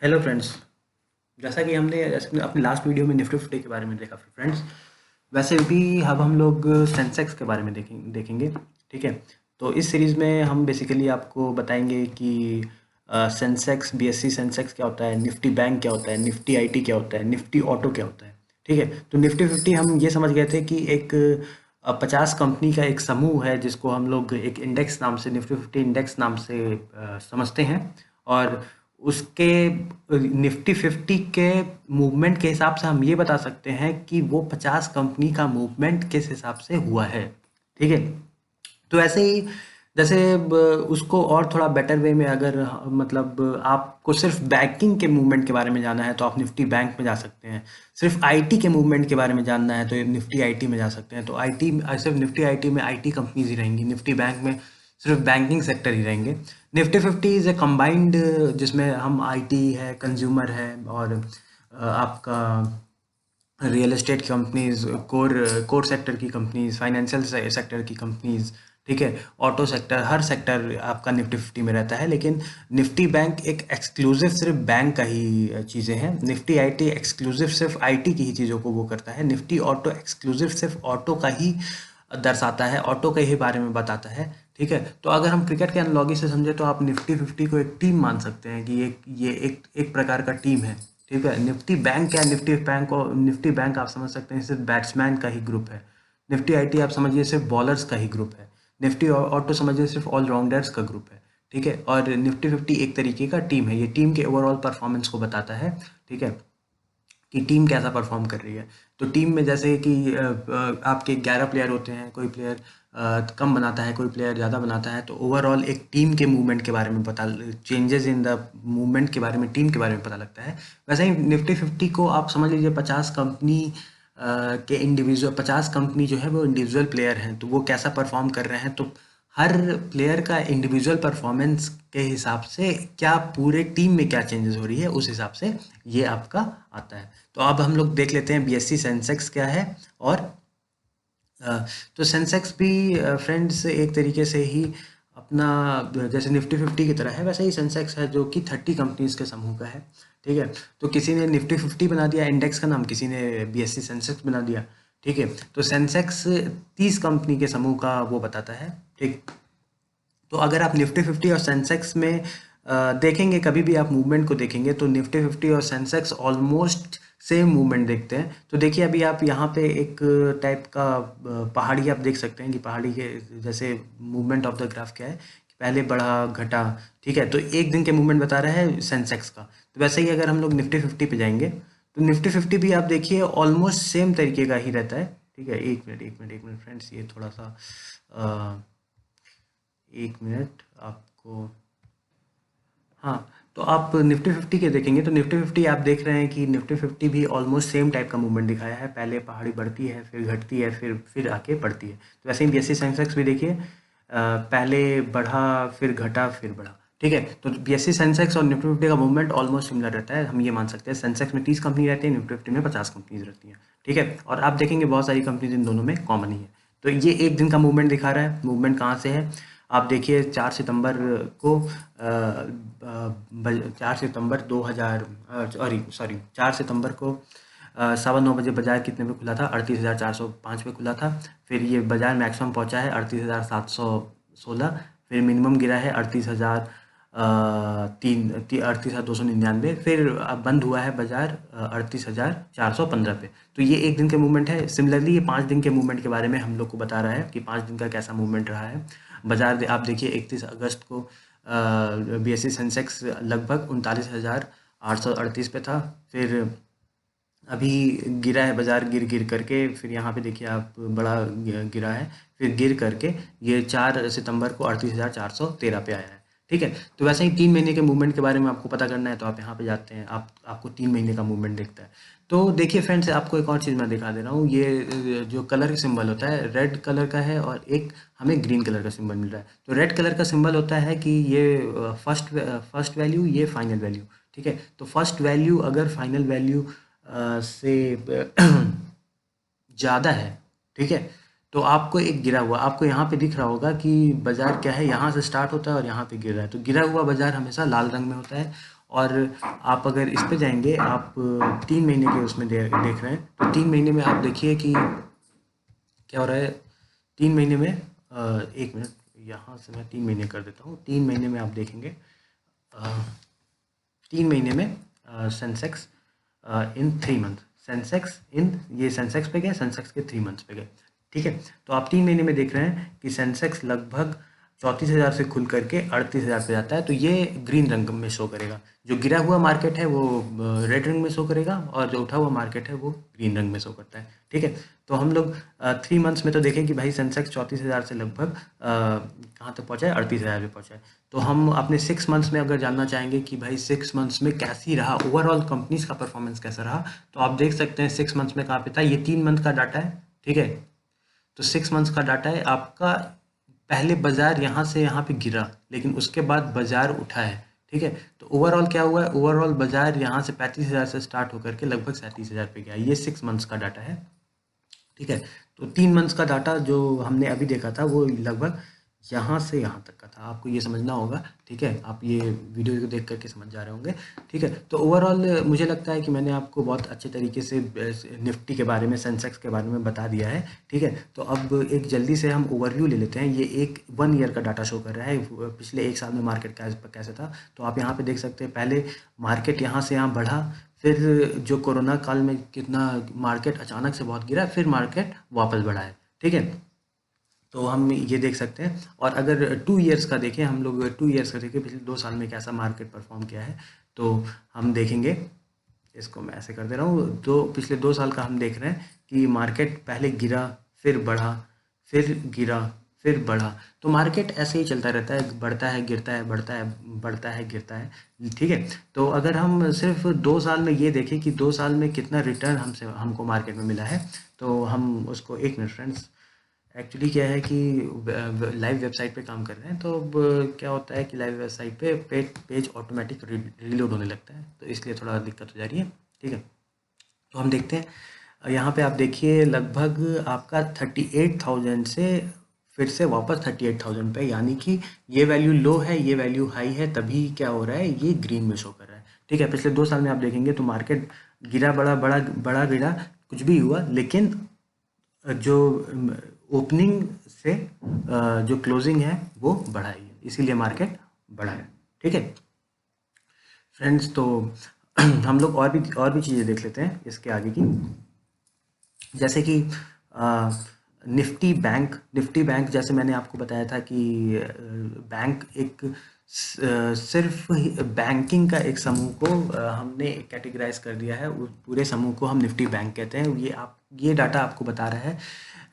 Hello friends. जैसा कि हमने जैसे अपने लास्ट वीडियो में निफ्टी फिफ्टी के बारे में देखा फ्रेंड्स, वैसे भी अब हम लोग सेंसेक्स के बारे में देखेंगे। ठीक है। तो इस सीरीज़ में हम बेसिकली आपको बताएंगे कि सेंसेक्स बीएससी सेंसेक्स क्या होता है, निफ्टी बैंक क्या होता है, निफ्टी आईटी क्या होता है, निफ्टी ऑटो क्या होता है। ठीक है। तो निफ्टी फिफ्टी हम ये समझ गए थे कि एक 50 कंपनी का एक समूह है जिसको हम लोग एक इंडेक्स नाम से निफ्टी फिफ्टी इंडेक्स नाम से समझते हैं। और उसके निफ्टी फिफ्टी के मूवमेंट के हिसाब से हम ये बता सकते हैं कि वो 50 कंपनी का मूवमेंट किस हिसाब से हुआ है। ठीक है। तो ऐसे ही जैसे उसको और थोड़ा बेटर वे में अगर मतलब आपको सिर्फ बैंकिंग के मूवमेंट के बारे में जानना है तो आप निफ्टी बैंक में जा सकते हैं। सिर्फ आईटी के मूवमेंट के बारे में जानना है तो निफ्टी आईटी में जा सकते हैं। तो आईटी सिर्फ निफ्टी आईटी में आईटी कंपनीज ही रहेंगी, निफ्टी बैंक में सिर्फ बैंकिंग सेक्टर ही रहेंगे। Nifty fifty is a combined, जिसमें हम आईटी है, कंज्यूमर है, और आपका real estate companies, core core sector की कंपनीज, फाइनेंशियल सेक्टर की कंपनीज। ठीक है। ऑटो सेक्टर, हर सेक्टर आपका निफ्टी फिफ्टी में रहता है। लेकिन निफ्टी बैंक एक एक्सक्लूसिव सिर्फ बैंक का ही चीज़ें हैं। निफ्टी आईटी एक्सक्लूसिव सिर्फ आईटी की ही चीज़ों को वो करता है। निफ्टी ऑटो एक्सक्लूसिव सिर्फ ऑटो का ही दर्शाता है, ऑटो के ही बारे में बताता है। ठीक है। तो अगर हम क्रिकेट के एनालॉजी से समझे तो आप निफ्टी फिफ्टी को एक टीम मान सकते हैं कि ये एक प्रकार का टीम है। ठीक है। निफ्टी बैंक क्या है? निफ्टी बैंक आप समझ सकते हैं सिर्फ बैट्समैन का ही ग्रुप है। निफ्टी आईटी आप समझिए सिर्फ बॉलर्स का ही ग्रुप है। निफ्टी ऑटो समझिए सिर्फ ऑलराउंडर्स का ग्रुप है। ठीक है। और निफ्टी फिफ्टी एक तरीके का टीम है, ये टीम के ओवरऑल परफॉर्मेंस को बताता है। ठीक है। कि टीम कैसा परफॉर्म कर रही है। तो टीम में जैसे कि आपके 11 प्लेयर होते हैं, कोई प्लेयर कम बनाता है, कोई प्लेयर ज़्यादा बनाता है, तो ओवरऑल एक टीम के मूवमेंट के बारे में पता, चेंजेस इन द मूवमेंट के बारे में, टीम के बारे में पता लगता है। वैसे ही निफ्टी फिफ्टी को आप समझ लीजिए 50 कंपनी के इंडिविजुअल, 50 कंपनी जो है वो इंडिविजुअल प्लेयर हैं, तो वो कैसा परफॉर्म कर रहे हैं, तो हर प्लेयर का इंडिविजुअल परफॉर्मेंस के हिसाब से क्या पूरे टीम में क्या चेंजेस हो रही है, उस हिसाब से ये आपका आता है। तो अब हम लोग देख लेते हैं बीएससी सेंसेक्स क्या है। और तो सेंसेक्स भी फ्रेंड्स एक तरीके से ही अपना जैसे निफ्टी फिफ्टी की तरह है, वैसे ही सेंसेक्स है जो कि 30 कंपनीज के समूह का है। ठीक है। तो किसी ने निफ्टी फिफ्टी बना दिया इंडेक्स का नाम, किसी ने बीएससी सेंसेक्स बना दिया। ठीक है। तो सेंसेक्स 30 कंपनी के समूह का वो बताता है। ठीक। तो अगर आप निफ्टी फिफ्टी और सेंसेक्स में देखेंगे, कभी भी आप मूवमेंट को देखेंगे तो निफ्टी फिफ्टी और सेंसेक्स ऑलमोस्ट सेम मूवमेंट देखते हैं। तो देखिए अभी आप यहाँ पे एक टाइप का पहाड़ी आप देख सकते हैं कि पहाड़ी के जैसे मूवमेंट ऑफ द ग्राफ क्या है कि पहले बढ़ा घटा। ठीक है। तो एक दिन के मूवमेंट बता रहा है सेंसेक्स का। तो वैसे ही अगर हम लोग निफ्टी फिफ्टी पे जाएंगे तो निफ्टी फिफ्टी भी आप देखिए ऑलमोस्ट सेम तरीके का ही रहता है। ठीक है। एक मिनट फ्रेंड्स, ये थोड़ा सा एक मिनट आपको, हाँ। तो आप निफ्टी फिफ्टी के देखेंगे तो निफ्टी फिफ्टी आप देख रहे हैं कि निफ्टी फिफ्टी भी ऑलमोस्ट सेम टाइप का मूवमेंट दिखाया है। पहले पहाड़ी बढ़ती है, फिर घटती है, फिर आके बढ़ती है। तो वैसे ही बीएससी सेंसेक्स भी देखिए, पहले बढ़ा, फिर घटा, फिर बढ़ा। ठीक है। तो बीएससी सेंसेक्स और निफ्टी फिफ्टी का मूवमेंट ऑलमोस्ट सिमिलर रहता है, हम ये मान सकते हैं। सेंसेक्स में 30 कंपनी रहती है, निफ्टी फिफ्टी में 50 कंपनीज रहती हैं। ठीक है। और आप देखेंगे बहुत सारी कंपनीज इन दोनों में कॉमन ही है। तो ये एक दिन का मूवमेंट दिखा रहा है। मूवमेंट कहाँ से है? आप देखिए 4 सितंबर को 4 सितंबर 2000, सॉरी 4 सितंबर को 9:15 बजे बाजार कितने पे खुला था? 38,405 पे खुला था। फिर ये बाजार मैक्सिमम पहुंचा है 38,716। फिर मिनिमम गिरा है 38,299। फिर अब बंद हुआ है बाजार 38,415 पे। तो ये एक दिन के मूवमेंट है। सिमिलरली ये 5 दिन के मूवमेंट के बारे में हम लोग को बता रहा है कि 5 दिन का कैसा मूवमेंट रहा है। बाजार आप देखिए 31 अगस्त को बीएससी सेंसेक्स लगभग 39,838 पे था। फिर अभी गिरा है बाजार, गिर गिर करके, फिर यहाँ पे देखिए आप बड़ा गिरा है, फिर गिर करके ये 4 सितंबर को 38,413 पे आया है। ठीक है। तो वैसे ही 3 महीने के मूवमेंट के बारे में आपको पता करना है तो आप यहाँ पे जाते हैं, आपको 3 महीने का मूवमेंट दिखता है। तो देखिए फ्रेंड्स, आपको एक और चीज़ मैं दिखा दे रहा हूँ। ये जो कलर सिंबल होता है रेड कलर का है, और एक हमें ग्रीन कलर का सिंबल मिल रहा है। तो रेड कलर का सिंबल होता है कि ये फर्स्ट वैल्यू, ये फाइनल वैल्यू। ठीक है। तो फर्स्ट वैल्यू अगर फाइनल वैल्यू से ज़्यादा है, ठीक है, तो आपको एक गिरा हुआ आपको यहाँ पे दिख रहा होगा कि बाजार क्या है, यहाँ से स्टार्ट होता है और यहाँ पे गिर रहा है। तो गिरा हुआ बाजार हमेशा लाल रंग में होता है, और आप अगर इस पे जाएंगे, आप 3 महीने के उसमें देख रहे हैं, तो 3 महीने में आप देखिए कि क्या हो रहा है। 3 महीने में 1 मिनट, यहाँ से मैं 3 महीने कर देता हूँ। 3 महीने में आप देखेंगे 3 महीने में सेंसेक्स इन 3 मंथ, सेंसेक्स इन, ये सेंसेक्स पे गए, सेंसेक्स के 3 मंथ्स पे गए, ठीक है। तो आप 3 महीने में देख रहे हैं कि सेंसेक्स लगभग 34,000 से खुल करके 38,000 पे जाता है, तो ये ग्रीन रंग में शो करेगा। जो गिरा हुआ मार्केट है वो रेड रंग में शो करेगा, और जो उठा हुआ मार्केट है वो ग्रीन रंग में शो करता है, ठीक है। तो हम लोग 3 मंथ्स में तो देखें कि भाई सेंसेक्स 34,000 से लगभग कहाँ तक पहुँचा है, 38,000 पे पहुँचा है। तो हम अपने 6 मंथ्स में अगर जानना चाहेंगे कि भाई 6 मंथ्स में कैसी रहा, ओवरऑल कंपनीज का परफॉर्मेंस कैसा रहा, तो आप देख सकते हैं 6 मंथ्स में कहाँ पे था। ये 3 मंथ का डाटा है, ठीक है। तो 6 मंथ्स का डाटा है आपका। पहले बाजार यहाँ से यहाँ पे गिरा, लेकिन उसके बाद बाजार उठा है, ठीक है। तो ओवरऑल क्या हुआ है, ओवरऑल बाजार यहाँ से 35,000 से स्टार्ट होकर के लगभग 37,000 पे गया। ये 6 मंथ्स का डाटा है, ठीक है। तो 3 मंथ्स का डाटा जो हमने अभी देखा था वो लगभग यहाँ से यहाँ तक का था। आपको ये समझना होगा, ठीक है। आप ये वीडियो को देख करके समझ जा रहे होंगे, ठीक है। तो ओवरऑल मुझे लगता है कि मैंने आपको बहुत अच्छे तरीके से निफ्टी के बारे में, सेंसेक्स के बारे में बता दिया है, ठीक है। तो अब एक जल्दी से हम ओवरव्यू ले लेते हैं। ये एक 1 ईयर का डाटा शो कर रहा है, पिछले 1 साल में मार्केट कैसे था। तो आप यहाँ पे देख सकते हैं, पहले मार्केट यहाँ से यहाँ बढ़ा, फिर जो कोरोना काल में कितना मार्केट अचानक से बहुत गिरा, फिर मार्केट वापस बढ़ा है, ठीक है। तो हम ये देख सकते हैं। और अगर 2 ईयर्स का देखें, हम लोग 2 ईयर्स का देखें, पिछले 2 साल में कैसा मार्केट परफॉर्म किया है, तो हम देखेंगे। इसको मैं ऐसे कर दे रहा हूँ। तो पिछले 2 साल का हम देख रहे हैं कि मार्केट पहले गिरा, फिर बढ़ा, फिर गिरा, फिर बढ़ा। तो मार्केट ऐसे ही चलता रहता है, बढ़ता है, गिरता है, बढ़ता है, बढ़ता है, गिरता है, ठीक है। तो अगर हम सिर्फ 2 साल में ये देखें कि 2 साल में कितना रिटर्न हमको मार्केट में मिला है, तो हम उसको, 1 मिनट फ्रेंड्स, एक्चुअली क्या है कि लाइव वेबसाइट पे काम कर रहे हैं, तो अब क्या होता है कि लाइव वेबसाइट पे पेज ऑटोमेटिक रीलोड होने लगता है, तो इसलिए थोड़ा दिक्कत हो जा रही है, ठीक है। तो हम देखते हैं, यहाँ पे आप देखिए लगभग आपका 38,000 से फिर से वापस 38,000 पे, यानी कि ये वैल्यू लो है, ये वैल्यू हाई है, तभी क्या हो रहा है, ये ग्रीन में शो कर रहा है, ठीक है। पिछले 2 साल में आप देखेंगे तो मार्केट गिरा, बड़ा बड़ा बड़ा गिरा, कुछ भी हुआ, लेकिन जो ओपनिंग से जो क्लोजिंग है वो बढ़ा ही है, इसीलिए मार्केट बढ़ा है, ठीक है फ्रेंड्स। तो हम लोग और भी चीज़ें देख लेते हैं इसके आगे की, जैसे कि निफ्टी बैंक जैसे मैंने आपको बताया था कि बैंक एक सिर्फ बैंकिंग का एक समूह को हमने कैटेगराइज कर दिया है, उस पूरे समूह को हम निफ्टी बैंक कहते हैं। ये डाटा आपको बता रहा है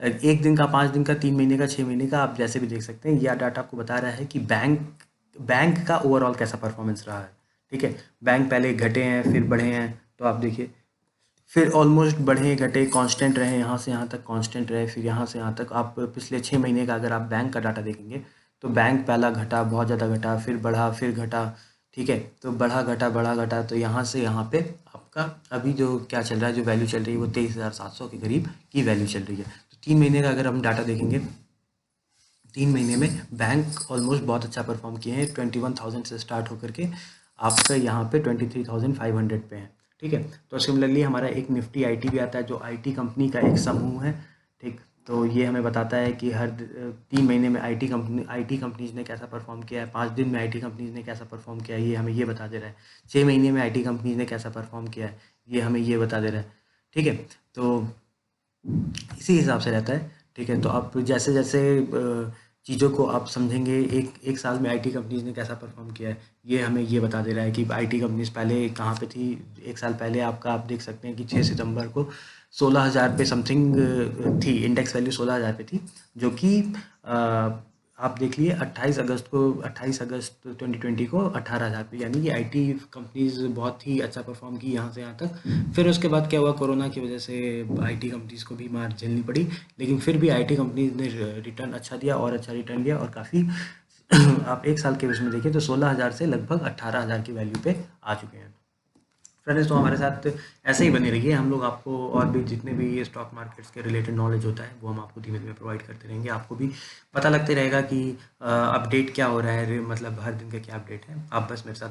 1 दिन का, 5 दिन का, 3 महीने का, 6 महीने का, आप जैसे भी देख सकते हैं। यह डाटा आपको बता रहा है कि बैंक का ओवरऑल कैसा परफॉर्मेंस रहा है, ठीक है। बैंक पहले घटे हैं, फिर बढ़े हैं, तो आप देखिए, फिर ऑलमोस्ट बढ़े, घटे, कांस्टेंट रहे, यहाँ से यहाँ तक कांस्टेंट रहे, फिर यहाँ से यहाँ तक। आप पिछले 6 महीने का अगर आप बैंक का डाटा देखेंगे, तो बैंक पहला घटा, बहुत ज़्यादा घटा, फिर बढ़ा, फिर घटा, ठीक है। तो बढ़ा घटा, तो यहाँ से यहाँ पे आपका अभी जो क्या चल रहा है, जो वैल्यू चल रही है वो 23,700 के करीब की वैल्यू चल रही है। तो 3 महीने का अगर हम डाटा देखेंगे, 3 महीने में बैंक ऑलमोस्ट बहुत अच्छा परफॉर्म किए हैं। 21,000 से स्टार्ट होकर के आपका यहाँ पे 23,500 पे है, ठीक है। तो सिमिलरली हमारा एक निफ्टी आईटी भी आता है, जो आईटी कंपनी का एक समूह है, ठीक। तो ये हमें बताता है कि हर 3 महीने में आईटी कंपनीज ने कैसा परफॉर्म किया है, 5 दिन में आईटी कंपनीज ने कैसा परफॉर्म किया है, ये हमें ये बता दे रहा है। 6 महीने में आईटी कंपनीज ने कैसा परफॉर्म किया है, ये हमें ये बता दे रहा है, ठीक है। तो इसी हिसाब से रहता है, ठीक है। तो आप जैसे जैसे चीज़ों को आप समझेंगे, एक एक साल में आईटी कंपनीज ने कैसा परफॉर्म किया है, ये हमें ये बता दे रहा है कि आईटी कंपनीज पहले कहाँ पे थी। 1 साल पहले आपका आप देख सकते हैं कि 6 सितंबर को 16,000 पे समथिंग थी, इंडेक्स वैल्यू 16,000 पे थी, जो कि आप देख लिए 28 अगस्त 2020 को 18,000 पे, यानी कि आईटी कंपनीज बहुत ही अच्छा परफॉर्म की यहाँ से यहाँ तक। फिर उसके बाद क्या हुआ, कोरोना की वजह से आईटी कंपनीज को भी मार झेलनी पड़ी, लेकिन फिर भी आईटी कंपनीज ने रिटर्न अच्छा दिया, और अच्छा रिटर्न दिया, और काफ़ी आप 1 साल के उसमें देखिए तो 16,000 से लगभग 18,000 की वैल्यू पे आ चुके हैं फ्रेंड्स। तो हमारे साथ ऐसे ही बने रहिए, हम लोग आपको और भी जितने भी स्टॉक मार्केट्स के रिलेटेड नॉलेज होता है वो हम आपको धीमे धीमे प्रोवाइड करते रहेंगे। आपको भी पता लगते रहेगा कि अपडेट क्या हो रहा है, मतलब हर दिन का क्या अपडेट है। आप बस मेरे साथ